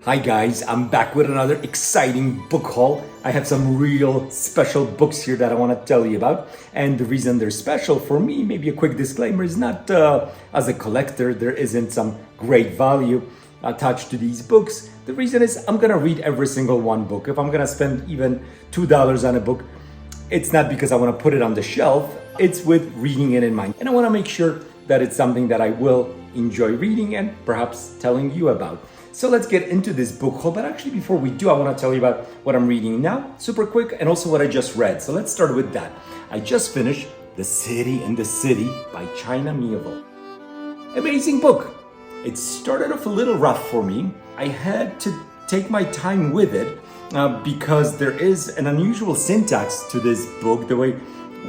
Hi guys, I'm back with another exciting book haul. I have some real special books here that I want to tell you about. And the reason they're special for me, maybe a quick disclaimer, is not as a collector, there isn't some great value attached to these books. The reason is I'm gonna read every single one book. If I'm gonna spend even $2 on a book, it's not because I want to put it on the shelf, it's with reading it in mind. And I want to make sure that it's something that I will enjoy reading and perhaps telling you about. So let's get into this book haul, but actually before we do, I want to tell you about what I'm reading now, super quick, and also what I just read. So let's start with that. I just finished The City in the City by China Miéville. Amazing book. It started off a little rough for me. I had to take my time with it because there is an unusual syntax to this book. The way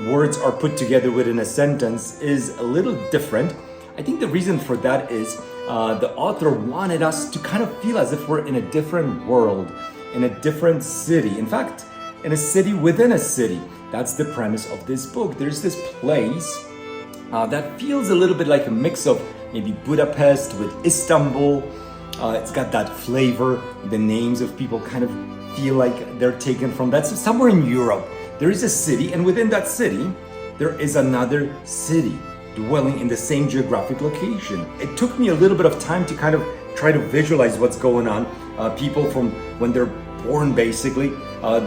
words are put together within a sentence is a little different. I think the reason for that is the author wanted us to kind of feel as if we're in a different world, in a different city. In fact, in a city within a city. That's the premise of this book. There's this place that feels a little bit like a mix of maybe Budapest with Istanbul. It's got that flavor. The names of people kind of feel like they're taken from that. So somewhere in Europe, there is a city, and within that city, there is another city dwelling in the same geographic location. It took me a little bit of time to kind of try to visualize what's going on. People from when they're born, basically,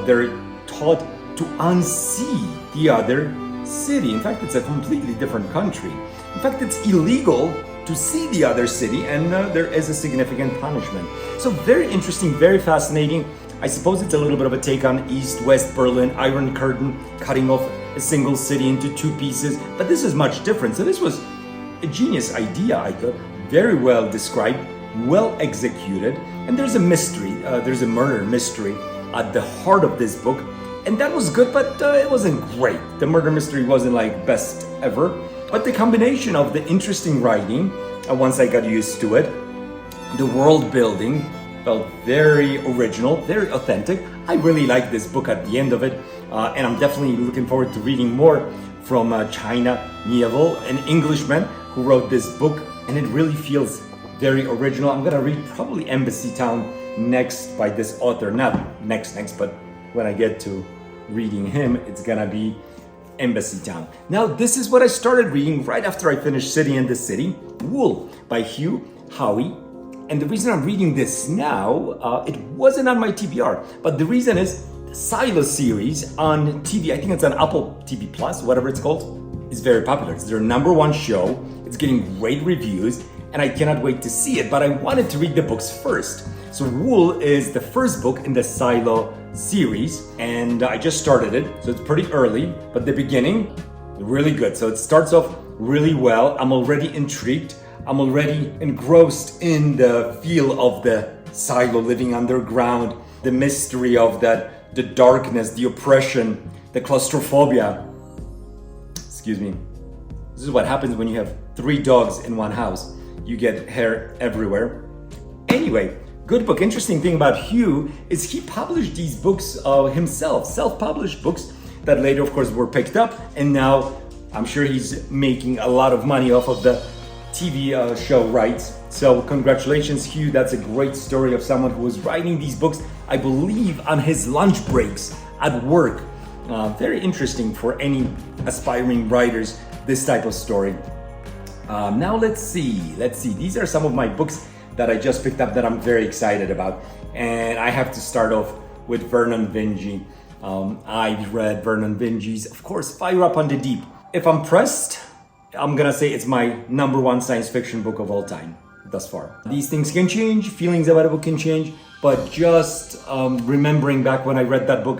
they're taught to unsee the other city. In fact, it's a completely different country. In fact, it's illegal to see the other city, and there is a significant punishment. So very interesting, very fascinating. I suppose it's a little bit of a take on East-West Berlin, Iron Curtain, cutting off a single city into two pieces, but this is much different. So this was a genius idea, I thought, very well described, well executed, and there's a mystery, there's a murder mystery at the heart of this book, and that was good, but it wasn't great. The murder mystery wasn't like best ever, but the combination of the interesting writing, once I got used to it, the world building, felt very original, very authentic. I really like this book at the end of it, and I'm definitely looking forward to reading more from China Miéville, an Englishman who wrote this book, and it really feels very original. I'm gonna read probably Embassy Town next by this author, not next, but when I get to reading him, it's gonna be Embassy Town. Now, this is what I started reading right after I finished City in the City, Wool by Hugh Howey. And the reason I'm reading this now, it wasn't on my TBR, but the reason is the Scythe series on TV, I think it's on Apple TV Plus, whatever it's called, is very popular. It's their #1 show. It's getting great reviews, and I cannot wait to see it, but I wanted to read the books first. So Wool is the first book in the Scythe series, and I just started it, so it's pretty early, but the beginning, really good. So it starts off really well. I'm already intrigued. I'm already engrossed in the feel of the silo living underground, the mystery of that, the darkness, the oppression, the claustrophobia. Excuse me. This is what happens when you have 3 dogs in one house. You get hair everywhere. Anyway, good book. Interesting thing about Hugh is he published these books himself, self-published books that later, of course, were picked up. And now I'm sure he's making a lot of money off of the TV show rights. So congratulations, Hugh. That's a great story of someone who was writing these books, I believe, on his lunch breaks at work. Very interesting for any aspiring writers, this type of story. Now let's see. These are some of my books that I just picked up that I'm very excited about. And I have to start off with Vernon Vinge. I've read Vernon Vinge's, of course, Fire Up on the Deep. If I'm pressed, I'm gonna say it's my #1 science fiction book of all time, thus far. These things can change, feelings about a book can change, but just remembering back when I read that book,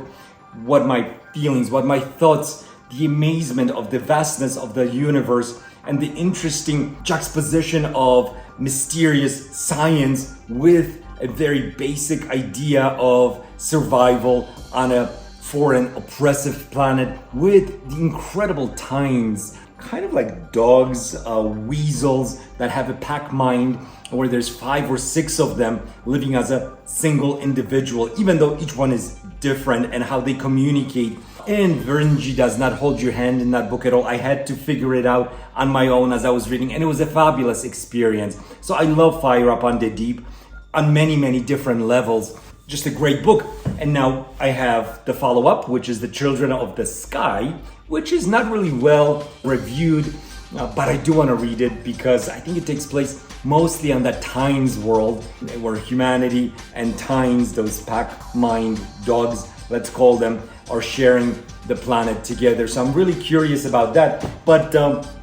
what my feelings, what my thoughts, the amazement of the vastness of the universe, and the interesting juxtaposition of mysterious science with a very basic idea of survival on a foreign oppressive planet, with the incredible times, kind of like dogs, weasels that have a pack mind, where there's 5 or 6 of them living as a single individual, even though each one is different, and how they communicate. And Vinge does not hold your hand in that book at all. I had to figure it out on my own as I was reading, and it was a fabulous experience. So I love Fire Up on the Deep. on many, many different levels. Just a great book. And now I have the follow-up, which is The Children of the Sky, which is not really well reviewed, but I do want to read it because I think it takes place mostly on that Tynes world, where humanity and Tynes, those pack-mind dogs, let's call them, are sharing the planet together. So I'm really curious about that. But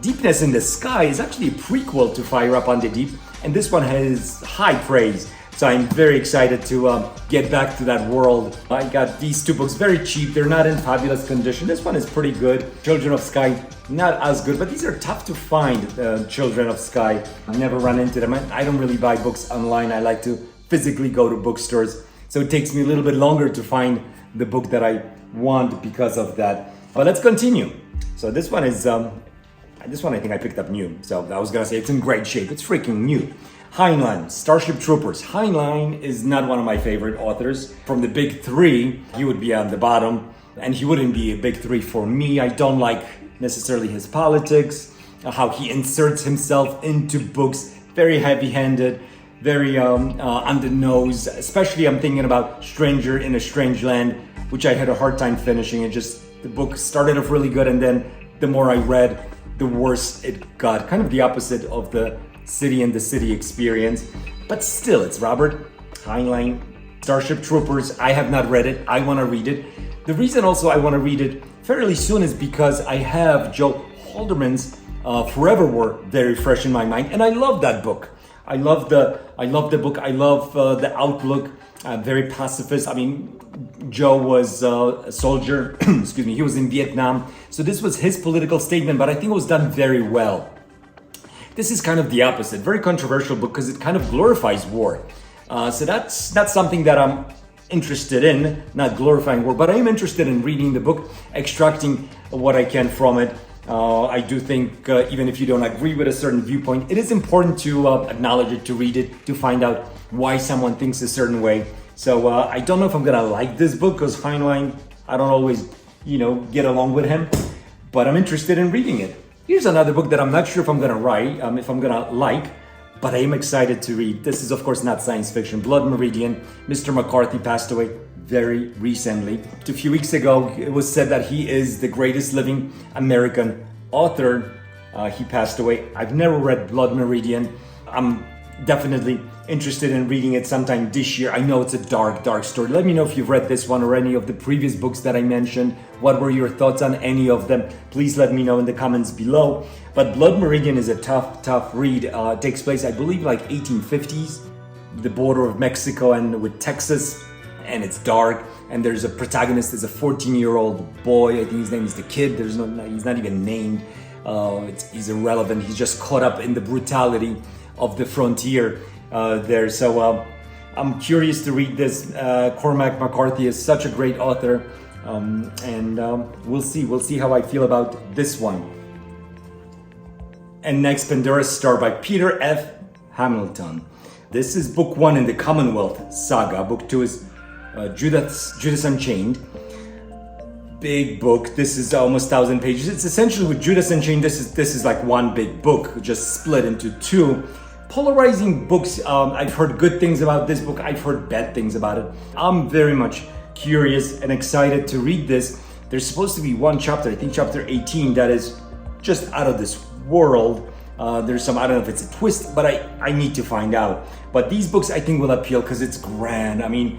Deepness in the Sky is actually a prequel to Fire Up on the Deep, and this one has high praise. So I'm very excited to get back to that world. I got these two books very cheap. They're not in fabulous condition. This one is pretty good. Children of Sky, not as good, but these are tough to find, Children of Sky. I never run into them. I don't really buy books online. I like to physically go to bookstores. So it takes me a little bit longer to find the book that I want because of that. But let's continue. So this one is, this one I think I picked up new. So I was gonna say it's in great shape. It's freaking new. Heinlein, Starship Troopers. Heinlein is not one of my favorite authors. From the big three, he would be on the bottom, and he wouldn't be a big three for me. I don't like necessarily his politics, how he inserts himself into books, very heavy-handed, very on the nose. Especially I'm thinking about Stranger in a Strange Land, which I had a hard time finishing. The book started off really good, and then the more I read, the worse it got. Kind of the opposite of the City and the City experience, but still, it's Robert Heinlein, Starship Troopers. I have not read it. I want to read it. The reason also I want to read it fairly soon is because I have Joe Haldeman's Forever War very fresh in my mind, and I love that book. I love the book. I love the outlook. Very pacifist. I mean, Joe was a soldier. Excuse me. He was in Vietnam, so this was his political statement, but I think it was done very well. This is kind of the opposite, very controversial book because it kind of glorifies war. So that's something that I'm interested in, not glorifying war, but I am interested in reading the book, extracting what I can from it. I do think even if you don't agree with a certain viewpoint, it is important to acknowledge it, to read it, to find out why someone thinks a certain way. So I don't know if I'm gonna like this book because Heinlein, I don't always, get along with him, but I'm interested in reading it. Here's another book that I'm not sure if I'm gonna write, if I'm gonna like, but I am excited to read. This is of course not science fiction. Blood Meridian. Mr. McCarthy passed away very recently. A few weeks ago, it was said that he is the greatest living American author. He passed away. I've never read Blood Meridian. I'm definitely interested in reading it sometime this year. I know it's a dark, dark story. Let me know if you've read this one or any of the previous books that I mentioned. What were your thoughts on any of them? Please let me know in the comments below. But Blood Meridian is a tough, tough read. It takes place, I believe, like 1850s, the border of Mexico and with Texas, and it's dark. And there's a protagonist, is a 14-year-old boy. I think his name is the Kid. He's not even named. He's irrelevant. He's just caught up in the brutality of the frontier there. So I'm curious to read this. Cormac McCarthy is such a great author, and we'll see how I feel about this one. And next, Pandora's Star by Peter F. Hamilton. This is book 1 in the Commonwealth saga. Book 2 is Judas Unchained. Big book. This is almost 1,000 pages. It's essentially with Judas Unchained. This is like one big book, just split into two. Polarizing books. I've heard good things about this book. I've heard bad things about it. I'm very much curious and excited to read this. There's supposed to be one chapter, I think chapter 18, that is just out of this world. There's some, I don't know if it's a twist, but I need to find out. But these books I think will appeal because it's grand. I mean,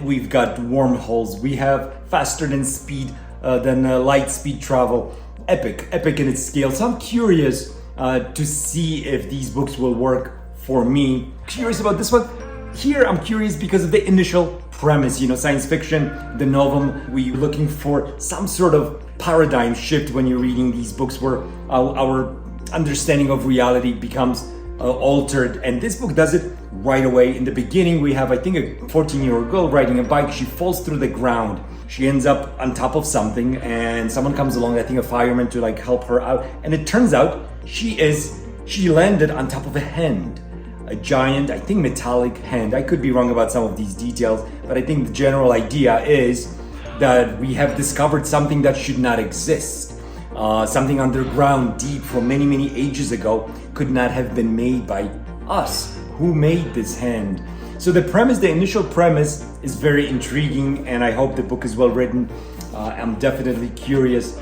we've got wormholes. We have faster than light speed travel. Epic in its scale. So I'm curious to see if these books will work for me. Curious about this one. Here I'm curious because of the initial premise, science fiction, the novum. We're looking for some sort of paradigm shift when you're reading these books where our understanding of reality becomes altered, and this book does it right away. In the beginning, we have, I think, a 14-year-old girl riding a bike. She falls through the ground. She ends up on top of something, and someone comes along, I think a fireman, to help her out. And it turns out she landed on top of a hand, a giant, I think, metallic hand. I could be wrong about some of these details, but I think the general idea is that we have discovered something that should not exist. Something underground, deep, from many, many ages ago, could not have been made by us. Who made this hand? So the premise, the initial premise is very intriguing, and I hope the book is well written. I'm definitely curious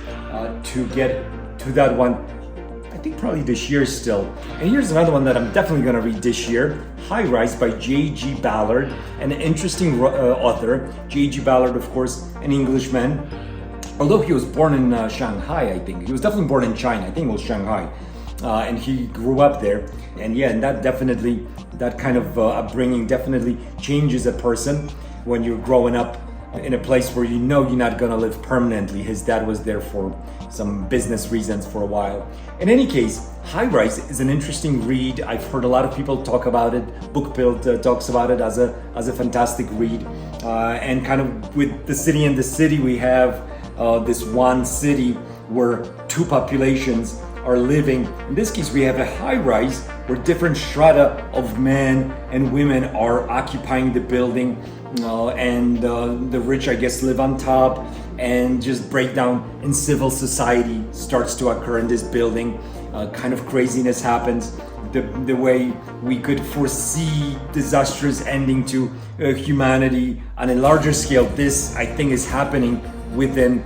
to get to that one. I think probably this year still. And here's another one that I'm definitely going to read this year, High Rise by J.G. Ballard, an interesting author. J.G. Ballard, of course, an Englishman. Although he was born in Shanghai, I think. He was definitely born in China. I think it was Shanghai. And he grew up there. And yeah, and that kind of upbringing definitely changes a person when you're growing up in a place where you know you're not gonna live permanently. His dad was there for some business reasons for a while. In any case, High Rise is an interesting read. I've heard a lot of people talk about it. Bookbuild talks about it as a fantastic read. And kind of with The City and the City, we have this one city where two populations are living. In this case, we have a high rise where different strata of men and women are occupying the building, and the rich, I guess, live on top, and just breakdown in civil society starts to occur in this building. Kind of craziness happens. The way we could foresee disastrous ending to humanity on a larger scale, this, I think, is happening within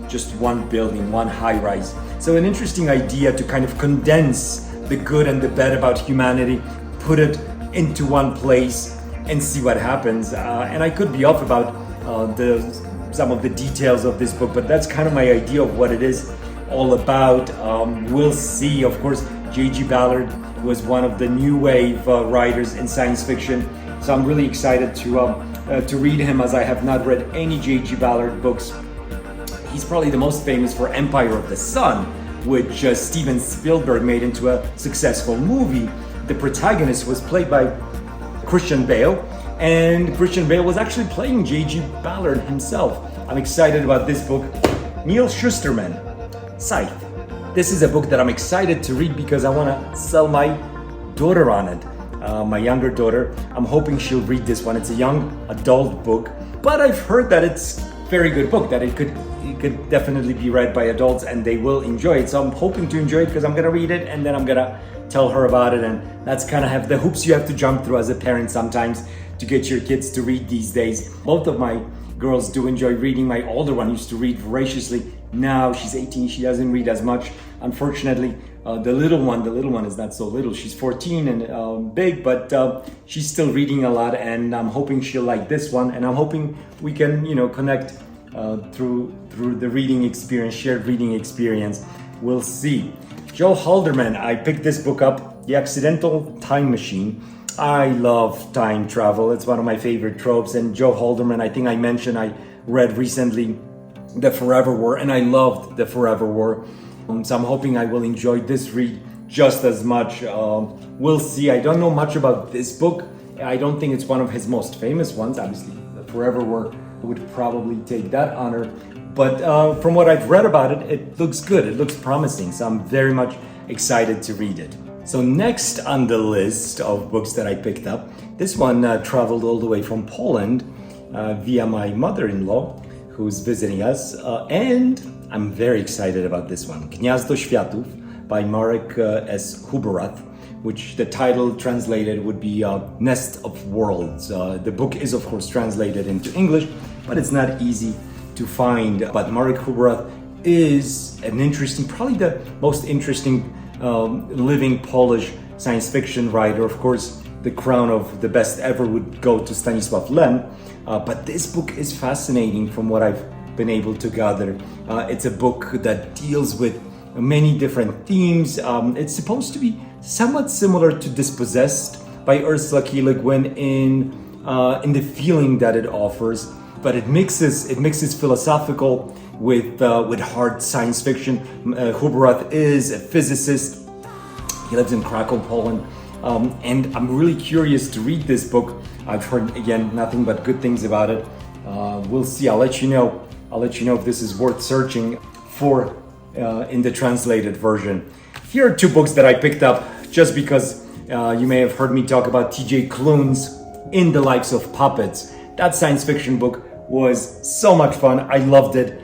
just one building, one high rise. So an interesting idea to kind of condense the good and the bad about humanity, put it into one place and see what happens. And I could be off about some of the details of this book, but that's kind of my idea of what it is all about. We'll see. Of course, J.G. Ballard was one of the new wave writers in science fiction. So I'm really excited to read him, as I have not read any J.G. Ballard books. He's probably the most famous for Empire of the Sun, which Steven Spielberg made into a successful movie. The protagonist was played by Christian Bale, and Christian Bale was actually playing J.G. Ballard himself. I'm excited about this book. Neil Shusterman, Scythe. This is a book that I'm excited to read because I want to sell my daughter on it. My younger daughter. I'm hoping she'll read this one. It's a young adult book, but I've heard that it's a very good book, that it could definitely be read by adults and they will enjoy it. So I'm hoping to enjoy it because I'm going to read it and then I'm going to tell her about it. And that's kind of have the hoops you have to jump through as a parent sometimes to get your kids to read these days. Both of my girls do enjoy reading. My older one used to read voraciously. Now she's 18, she doesn't read as much. Unfortunately, the little one is not so little. She's 14 and big, but she's still reading a lot, and I'm hoping she'll like this one, and I'm hoping we can, connect through the reading experience, shared reading experience. We'll see. Joe Haldeman, I picked this book up, The Accidental Time Machine. I love time travel. It's one of my favorite tropes. And Joe Haldeman, I think I mentioned I read recently The Forever War, and I loved The Forever War. So I'm hoping I will enjoy this read just as much. We'll see. I don't know much about this book. I don't think it's one of his most famous ones. Obviously, The Forever War would probably take that honor. But from what I've read about it, it looks good. It looks promising. So I'm very much excited to read it. So next on the list of books that I picked up, this one traveled all the way from Poland via my mother-in-law, who's visiting us, and I'm very excited about this one. Gniazdo Światów by Marek S. Huberath, which the title translated would be Nest of Worlds. The book is, of course, translated into English, but it's not easy to find. But Marek Huberath is an interesting, probably the most interesting living Polish science fiction writer. Of course, the crown of the best ever would go to Stanisław Lem, but this book is fascinating from what I've been able to gather. It's a book that deals with many different themes. It's supposed to be somewhat similar to Dispossessed by Ursula K. Le Guin in the feeling that it offers, but it mixes philosophical with hard science fiction. Huberath is a physicist. He lives in Krakow, Poland, and I'm really curious to read this book. I've heard, again, nothing but good things about it. We'll see. I'll let you know if this is worth searching for in the translated version. Here are two books that I picked up just because you may have heard me talk about T.J. Klune's In the Lives of Puppets. That science fiction book was so much fun. I loved it.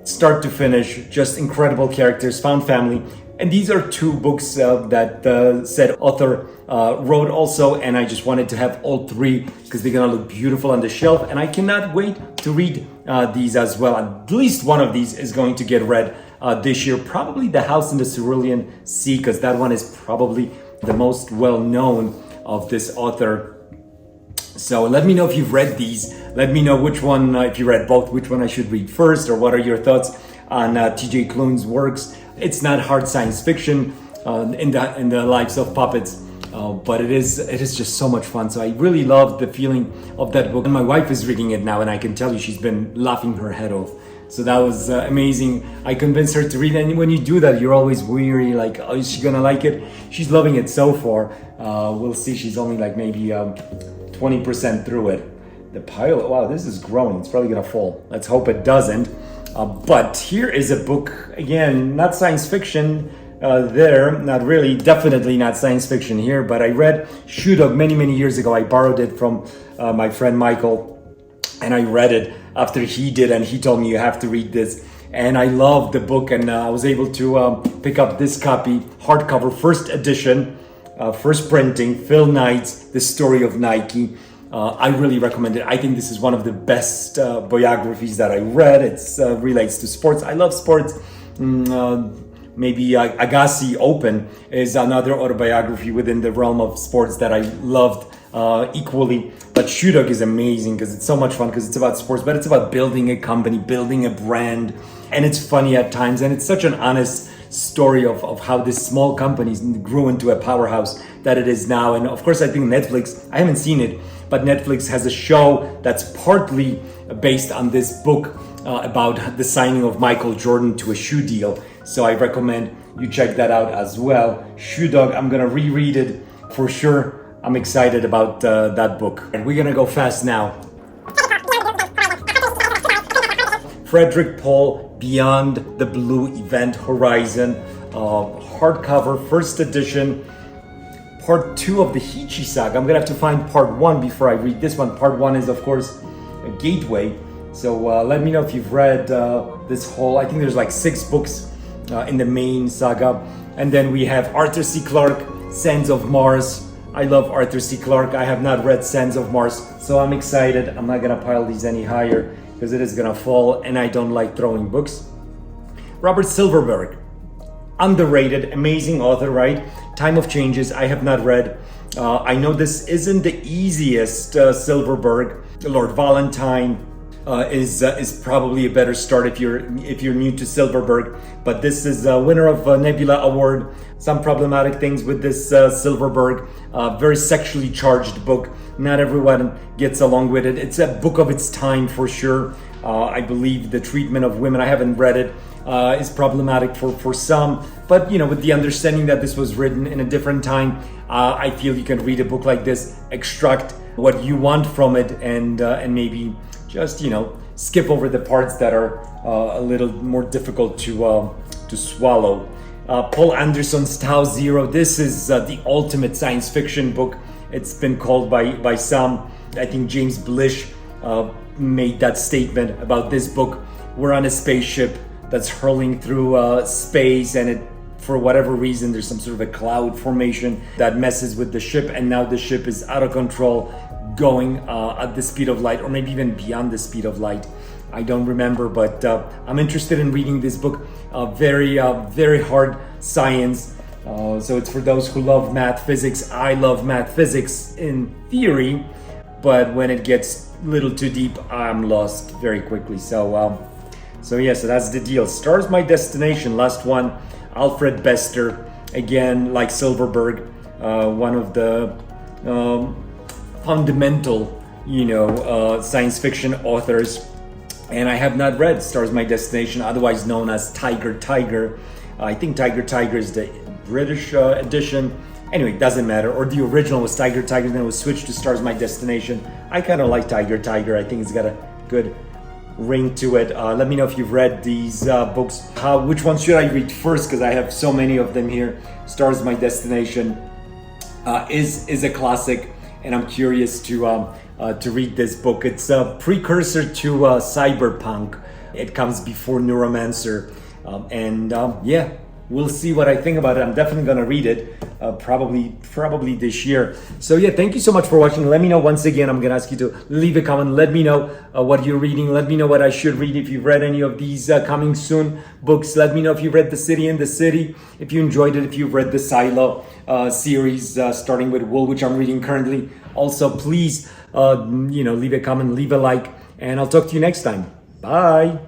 Start to finish, just incredible characters, found family, And these are two books that said author wrote also, and I just wanted to have all three because they're gonna look beautiful on the shelf, and I cannot wait to read these as well. At least one of these is going to get read this year, probably The House in the Cerulean Sea, because that one is probably the most well-known of this author. So let me know if you've read these. Let me know which one, if you read both, which one I should read first, or what are your thoughts on T.J. Klune's works. It's not hard science fiction in the lives of puppets, but it is just so much fun. So I really love the feeling of that book. And my wife is reading it now, and I can tell you she's been laughing her head off. So that was amazing. I convinced her to read it, and when you do that, you're always weary, like, oh, is she gonna like it? She's loving it so far. We'll see. She's only like maybe 20% through it. The pile, wow, this is growing. It's probably gonna fall. Let's hope it doesn't. But here is a book, again, not science fiction not really, definitely not science fiction here, but I read Shoe Dog many years ago. I borrowed it from my friend Michael, and I read it after he did, and he told me you have to read this. And I loved the book, and I was able to pick up this copy, hardcover, first edition, first printing, Phil Knight's The Story of Nike. I really recommend it. I think this is one of the best biographies that I read. It relates to sports. I love sports. Maybe Agassi Open is another autobiography within the realm of sports that I loved equally. But Shoe Dog is amazing because it's so much fun, because it's about sports, but it's about building a company, building a brand, and it's funny at times, and it's such an honest story of how this small company grew into a powerhouse that it is now. And of course, I think Netflix, I haven't seen it, but Netflix has a show that's partly based on this book about the signing of Michael Jordan to a shoe deal. So I recommend you check that out as well. Shoe Dog, I'm gonna reread it for sure. I'm excited about that book. And we're gonna go fast now. Frederick Paul, Beyond the Blue Event Horizon, hardcover, first edition, part 2 of the Hichi saga. I'm gonna have to find part 1 before I read this one. Part 1 is, of course, a gateway. So let me know if you've read this whole, I think there's like 6 books in the main saga. And then we have Arthur C. Clarke, Sands of Mars. I love Arthur C. Clarke. I have not read Sands of Mars, so I'm excited. I'm not gonna pile these any higher because it is gonna fall, and I don't like throwing books. Robert Silverberg, underrated, amazing author, right? Time of Changes, I have not read. I know this isn't the easiest Silverberg. Lord Valentine is probably a better start if you're new to Silverberg, but this is a winner of a Nebula Award. Some problematic things with this Silverberg, very sexually charged book. Not everyone gets along with it. It's a book of its time for sure. I believe the treatment of women, I haven't read it, is problematic for some, but with the understanding that this was written in a different time, I feel you can read a book like this, extract what you want from it, and maybe just skip over the parts that are a little more difficult to swallow. Paul Anderson's Tau Zero. This is the ultimate science fiction book. It's been called by some. I think James Blish made that statement about this book. We're on a spaceship that's hurling through space, and for whatever reason, there's some sort of a cloud formation that messes with the ship, and now the ship is out of control, going at the speed of light, or maybe even beyond the speed of light. I don't remember, but I'm interested in reading this book. Very hard science. So it's for those who love math, physics. I love math, physics in theory, but when it gets a little too deep, I'm lost very quickly. So that's the deal. Stars My Destination, last one. Alfred Bester, again, like Silverberg, one of the fundamental, science fiction authors. And I have not read Stars My Destination, otherwise known as Tiger. I think Tiger is the British edition. Anyway, doesn't matter. Or the original was Tiger, then it was switched to Stars My Destination. I kind of like Tiger. I think it's got a good ring to it. Let me know if you've read these books. Which one should I read first? Because I have so many of them here. Stars My Destination is a classic, and I'm curious to read this book. It's a precursor to Cyberpunk. It comes before Neuromancer, We'll see what I think about it. I'm definitely gonna read it, probably this year. So yeah, thank you so much for watching. Let me know once again. I'm gonna ask you to leave a comment. Let me know what you're reading. Let me know what I should read. If you've read any of these coming soon books, let me know if you've read The City in the City. If you enjoyed it, if you've read the Silo series, starting with Wool, which I'm reading currently. Also, please, leave a comment, leave a like, and I'll talk to you next time. Bye.